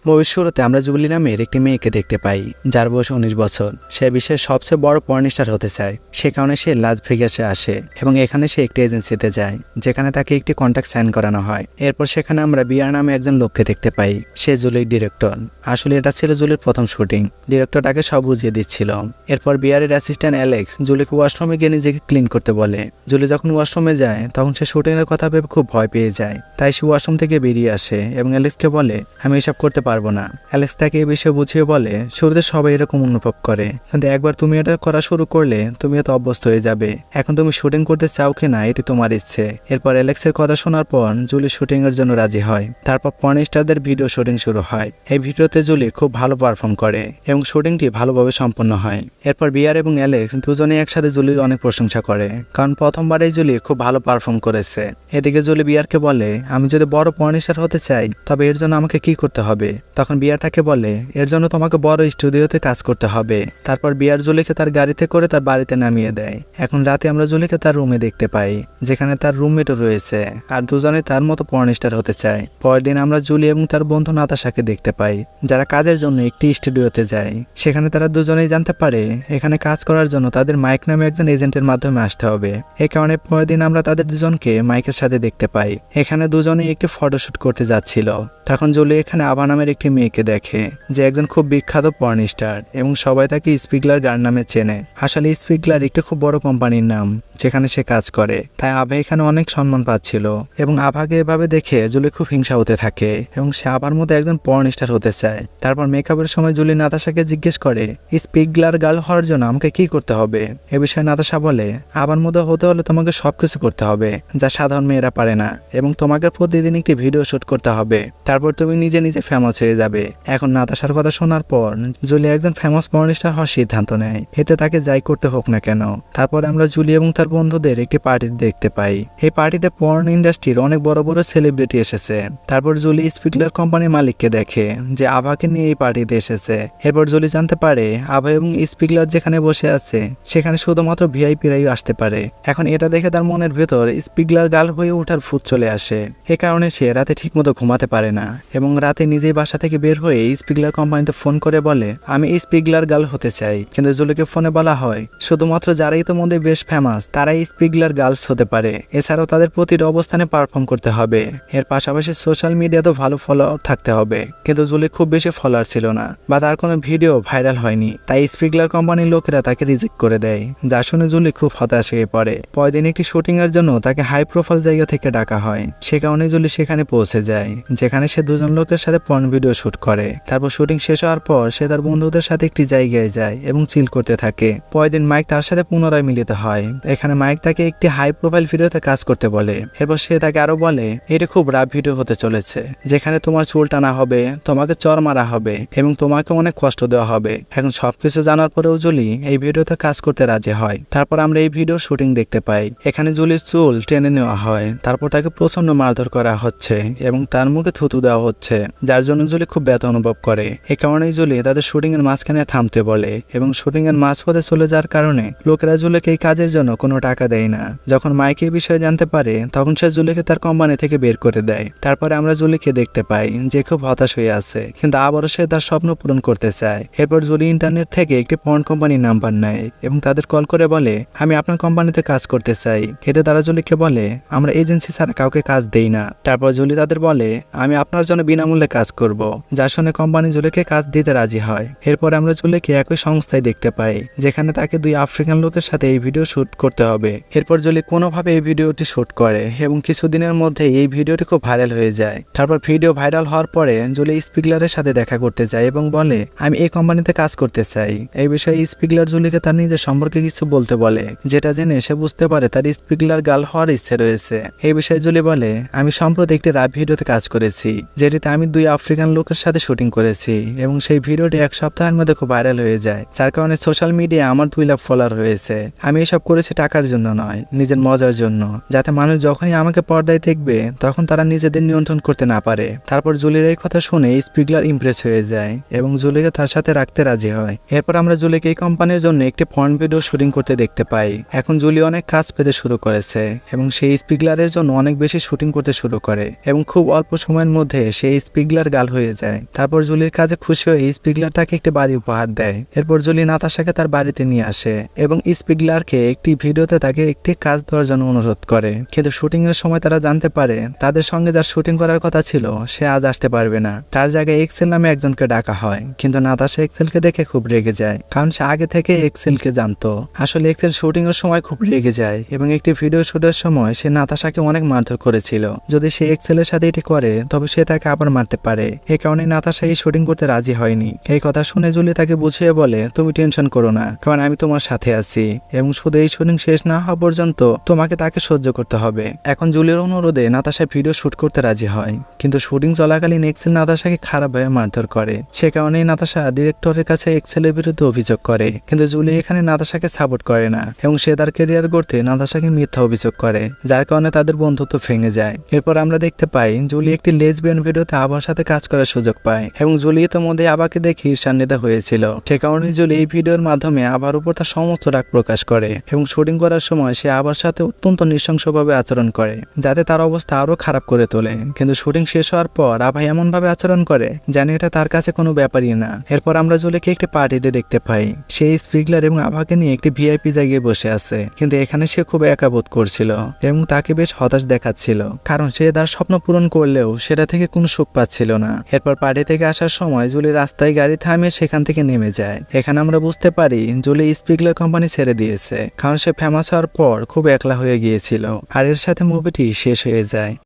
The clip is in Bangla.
মুভির শুরুতে আমরা জুবলি নামের একটি মেয়েকে দেখতে পাই, যার বয়স 19 বছর। সে বিশ্বের সবচেয়ে বড় পর্ন স্টার হতে চায়। সে কারণে সে লাস ভেগাসে আসে এবং এখানে সে একটি এজেন্সিতে যায়, যেখানে তাকে একটি কন্ট্রাক্ট সাইন করানো হয়। এরপর সেখানে আমরা বিয়ার নামে একজন লোককে দেখতে পাই। সে জুলির ডিরেক্টর। আসলে এটা ছিল জুলির প্রথম শুটিং। ডিরেক্টর তাকে সব বুঝিয়ে দিচ্ছিল। এরপর বিয়ারের অ্যাসিস্ট্যান্ট অ্যালেক্স জুলিকে ওয়াশরুমে গিয়ে নিজেকে ক্লিন করতে বলে। জুলি যখন ওয়াশরুমে যায় তখন সে শুটিংয়ের কথা ভেবে খুব ভয় পেয়ে যায়। তাই সে ওয়াশরুম থেকে বেরিয়ে আসে এবং অ্যালেক্সকে বলে, আমি এসব করতে পারবো না। অ্যালেক্স তাকে এই বিষয়ে বুঝিয়ে বলে, শুরুতে সবাই এরকম অনুভব করে, কিন্তু একবার তুমি এটা করা শুরু করলে তুমি এত অভ্যস্ত হয়ে যাবে। এখন তুমি শুটিং করতে চাও কিনা এটি তোমার ইচ্ছে। এরপর অ্যালেক্সের কথা শোনার পর জুলি শুটিং এর জন্য রাজি হয়। তারপর পর্ন স্টারদের ভিডিও শুটিং শুরু হয়। এই ভিডিওতে জুলি খুব ভালো পারফর্ম করে এবং শুটিংটি ভালোভাবে সম্পন্ন হয়। এরপর বিয়ার এবং অ্যালেক্স দুজনেই একসাথে জুলির অনেক প্রশংসা করে, কারণ প্রথমবারেই জুলি খুব ভালো পারফর্ম করেছে। এদিকে জুলি বিয়ারকে বলে, আমি যদি বড় পর্ন স্টার হতে চাই তবে এর জন্য আমাকে কি করতে হবে। তখন বিয়ার তাকে বলে, এর জন্য তোমাকে বড় স্টুডিওতে কাজ করতে হবে। তারপর বিয়ার জুলিকে তার গাড়িতে করে তার বাড়িতে নামিয়ে দেয়। এখন রাতে আমরা জুলিকে তার রুমে দেখতে পাই, যেখানে তার রুমমেটও রয়েছে, আর দুজনে তার মতো পর্ন স্টার হতে চায়। পরের দিন আমরা জুলি এবং তার বন্ধু নাতাশাকে দেখতে পাই, যারা কাজের জন্য একটি স্টুডিওতে যায়। সেখানে তারা দুজনেই জানতে পারে এখানে কাজ করার জন্য তাদের মাইক নামে একজন এজেন্টের মাধ্যমে আসতে হবে। এই কারণে পরের দিন আমরা তাদের দুজনকে মাইকের সাথে দেখতে পাই। এখানে দুজনেই একটি ফটোশুট করতে যাচ্ছিল। তখন জুলি এখানে আভা নামের একটি মেয়েকে দেখে, যে একজন খুব বিখ্যাত পর্ন স্টার এবং সবাই তাকে স্পিগলার গার্ল নামে চেনে। আসলে স্পিগলার একটি খুব বড় কোম্পানির নাম, যেখানে সে কাজ করে। তাই আভা এখানে অনেক সম্মান পাচ্ছিল এবং আভাকে এভাবে দেখে জুলি খুব হিংসা হতে থাকে এবং সে আভার মতো একজন পর্ন স্টার হতে চায়। তারপর মেকআপের সময় জুলি নাতাশাকে জিজ্ঞেস করে, স্পিগলার গার্ল হওয়ার জন্য আমাকে কি করতে হবে। এ বিষয়ে নাতাশা বলে, আভার মতো হতে হলে তোমাকে সবকিছু করতে হবে যা সাধারণ মেয়েরা পারে না, এবং তোমাকে প্রতিদিন একটি ভিডিও শুট করতে হবে। তারপর তুমি নিজে নিজে ফেমাস হয়ে যাবে। এখন নাতাশার কথা শোনার পর জুলি একজন ফেমাস পর্ন স্টার হওয়ার সিদ্ধান্ত নেয়, এতে তাকে যাই করতে হোক না কেন। তারপর আমরা জুলি এবং তার বন্ধুদের একটি পার্টিতে দেখতে পাই। এই পার্টিতে পর্ন ইন্ডাস্ট্রির অনেক বড় বড় সেলিব্রিটি এসেছে। তারপর জুলি স্পিগলার কোম্পানির মালিককে দেখে, যে আভাকে নিয়ে এই পার্টিতে এসেছে। এরপর জুলি জানতে পারে আভা এবং স্পিগলার যেখানে বসে আছে সেখানে শুধুমাত্র ভিআইপিরাই আসতে পারে। এখন এটা দেখে তার মনের ভেতর স্পিগলার গার্ল হয়ে ওঠার ভূত চলে আসে। এ কারণে সে রাতে ঠিকমতো ঘুমাতে পারে না এবং রাতে নিজেই বাসা থেকে বের হয়ে স্পিগলার কোম্পানিতে ফোন করে বলে, আমি স্পিগলার গার্ল হতে চাই। কিন্তু জুলিকে ফোনে বলা হয়, শুধুমাত্র যারা ইতিমধ্যে বেশ ফেমাস তারাই স্পিগলার গার্লস হতে পারে। এছাড়াও তাদের প্রতিটি অবস্থানে পারফর্ম করতে হবে। এর পাশাপাশি সোশ্যাল মিডিয়াতেও ভালো ফলোয়ার থাকতে হবে। কিন্তু জুলি খুব বেশি ফলোয়ার ছিল না বা তার কোনো ভিডিও ভাইরাল হয়নি। তাই স্পিগলার কোম্পানির লোকেরা তাকে রিজেক্ট করে দেয়, যা শুনে জুলি খুব হতাশ হয়ে পড়ে। পরের দিন একটি শুটিং এর জন্য তাকে হাই প্রোফাইল জায়গা থেকে ডাকা হয়। সে কারণে জুলি সেখানে পৌঁছে যায়, যেখানে সে দুজন লোকের সাথে পর্ন ভিডিও শুট করে। তারপর শুটিং শেষ হওয়ার পর সে তার বন্ধুদের সাথে একটি জায়গায় যায় এবং চিল করতে থাকে। পরের দিন মাইক তার সাথে পুনরায় মিলিত হয়। এখানে মাইক তাকে একটি হাই প্রোফাইল ভিডিওতে কাজ করতে বলে। এরপর সে তাকে আরো বলে, এটি খুব রাফ ভিডিও হতে চলেছে, যেখানে তোমার চুল টানা হবে, তোমাকে চর মারা হবে এবং তোমাকে অনেক কষ্ট দেওয়া হবে। এখন সবকিছু জানার পরেও জুলি এই ভিডিওতে কাজ করতে রাজি হয়। তারপর আমরা এই ভিডিওর শুটিং দেখতে পাই। এখানে জুলির চুল টেনে নেওয়া হয়, তারপর তাকে প্রচন্ড মারধর করা হচ্ছে এবং তার মুখে থুতু দেওয়া হচ্ছে, যার জন্য জুলি খুব ব্যথা অনুভব করে। এই কারণেই জুলি তাদের শুটিং এর মাঝখানে থামতে বলে এবং শুটিং এর মাঝপথে চলে যাওয়ার কারণে লোকেরা জুলিকে এই কাজের জন্য কোনো টাকা দেয় না। যখন মাইক এই বিষয়ে জানতে পারে তখন সে জুলিকে তার কোম্পানি থেকে বের করে দেয়। তারপরে আমরা জুলিকে দেখতে পাই যে খুব হতাশ হয়ে আছে, কিন্তু আবারও সে তার স্বপ্ন পূরণ করতে চায়। এরপর জুলি ইন্টারনেট থেকে একটি পর্ন কোম্পানির নাম্বার নেয় এবং তাদের কল করে বলে, আমি আপনার কোম্পানিতে কাজ করতে চাই। এতে তারা জুলিকে বলে, আমরা এজেন্সি ছাড়া কাউকে কাজ দেই না। তারপর জুলি তাদের বলে, আমি আপনার জন্য বিনামূল্যে কাজ করব। যা শুনে কোম্পানি জুলিকে কাজ দিতে রাজি হয়। এরপর আমরা জুলিকে একই সংস্থায় দেখতে পাই, যেখানে তাকে দুই আফ্রিকান লোকের সাথে এই ভিডিও শুট করতে হবে। এরপর জুলি কোনোভাবে এই ভিডিওটি শুট করে এবং কিছুদিনের মধ্যে এই ভিডিওটি খুব ভাইরাল হয়ে যায়। তারপর ভিডিও ভাইরাল হওয়ার পরে জুলি স্পিগলারের সাথে দেখা করতে যায় এবং বলে, আমি এই কোম্পানিতে কাজ করতে চাই। এই বিষয়ে স্পিগলার জুলিকে তার নিজের সম্পর্কে কিছু বলতে বলে, যেটা জেনে সে বুঝতে পারে তার স্পিগলার গার্ল হওয়ার ইচ্ছে রয়েছে। এই বিষয়ে জুলি বলে, আমি সম্প্রতি একটি রাপ ভিডিওতে কাজ করেছি, যেটিতে আমি দুই আফ্রিকান লোকের সাথে শুটিং করেছি এবং সেই ভিডিওটি এক সপ্তাহের মধ্যে খুব ভাইরাল হয়ে যায়, যার কারণে সোশ্যাল মিডিয়ায় আমার 2 লাখ ফলোয়ার হয়েছে। আমি এসব করেছি টাকার জন্য নয়, নিজের মজার জন্য, যাতে মানুষ যখনই আমাকে পর্দায় দেখবে তখন তারা নিজেদের নিয়ন্ত্রণ করতে না পারে। তারপর জুলির এই কথা শুনে স্পিগলার ইমপ্রেস হয়ে যায় এবং জুলিকে তার সাথে রাখতে রাজি হয়। এরপর আমরা জুলিকে এই কোম্পানির জন্য একটি পর্ন ভিডিও শুটিং করতে দেখতে পাই। এখন জুলি অনেক কাজ পেতে শুরু করেছে এবং সেই স্পিগলারের জন্য অনেক বেশি শুটিং করতে শুরু করে এবং খুব অল্প সময়ের মধ্যে সেই স্পিগলার গার্ল হয়ে যায়। তারপর জুলির কাজে খুশি হয়ে স্পিগলার তাকে একটি বাড়ি উপহার দেয়। এরপর জুলি নাতাশাকে তার বাড়িতে নিয়ে আসে এবং স্পিগলারকে একটি ভিডিওতে তাকে একটি কাজ দেওয়ার জন্য অনুরোধ করে। কিন্তু শুটিং এর সময় তারা জানতে পারে তাদের সঙ্গে যার শুটিং করার কথা ছিল সে আজ আসতে পারবে না। তার জায়গায় এক্সেল নামে একজনকে ডাকা হয়, কিন্তু নাতাশা এক্সেলকে দেখে খুব রেগে যায়, কারণ সে আগে থেকে এক্সেলকে জানতো। আসলে এক্সেল শুটিং এর সময় খুব রেগে যায় এবং একটি ভিডিও শুটের সময় সে নাতাশাকে অনেক মারধর করেছিল। যদি সে এক্সেলের সাথে এটি করে তবে সে তাকে আবার মারতে পারে। এই কারণে নাতাশা এই শুটিং করতে রাজি হয়নি। এই কথা শুনে জুলি তাকে বুঝিয়ে বলে, তুমি টেনশন করো না, কারণ আমি তোমার সাথে আছি এবং শুধু এই শুটিং শেষ না হওয়া পর্যন্ত তোমাকে তাকে সহ্য করতে হবে। এখন জুলির অনুরোধে নাতাশা ভিডিও শুট করতে রাজি হয়, কিন্তু শুটিং চলাকালীন এক্সেল নাতাশাকে খারাপভাবে মারধর করে। সে কারণেই নাতাশা ডিরেক্টরের কাছে এক্সেলের বিরুদ্ধে অভিযোগ করে, কিন্তু জুলি এখানে নাতাশাকে সাপোর্ট করে না এবং সে তার ক্যারিয়ার গড়তে নাতাশাকে মিথ্যা অভিযোগ করে, যার কারণে তাদের বন্ধুত্ব ভেঙে যায়। এরপর আমরা দেখতে পাই জুলি একটি লেসবিয়ান ভিডিওতে আবার সাথে কাজ করার সুযোগ পায় এবং জুলি ইতিমধ্যে আবাকে দেখে ঈর্ষান্বিত হয়েছিল। সে কারণে জুলি এই ভিডিওর মাধ্যমে আবার উপর তার সমস্ত রাগ প্রকাশ করে এবং শুটিং করার সময় সে আবার সাথে অত্যন্ত নৃশংসভাবে আচরণ করে, যাতে তার অবস্থা আরো খারাপ করে তোলে। কিন্তু শুটিং শেষ হওয়ার পর আভা এমন ভাবে আচরণ করে যেন এটা তার কাছে কোনো ব্যাপারই না। এরপর আমরা জুলিকে একটি পার্টিতে দেখতে পাই। সে স্পিগলার এবং আভাকে নিয়ে একটি ভিআইপি জায়গায় বসে আছে, কিন্তু এখানে সে খুব একা বোধ করছিল এবং তাকে বেশ হতাশ দেখাচ্ছিল, কারণ সে তার স্বপ্ন পূরণ করলেও সেটা থেকে কোনো সুখ পাচ্ছিল না। এরপর পার্টি থেকে আসার সময় জুলি রাস্তায় গাড়ি থামিয়ে সেখান থেকে নেমে যায়। এখানে আমরা বুঝতে পারি জুলি স্পিগলার কোম্পানি ছেড়ে দিয়েছে, কারণ সে ফেমাস হওয়ার পর খুব একলা হয়ে গিয়েছিল। আর এর সাথে মুভিটি শেষ হয়ে যায়।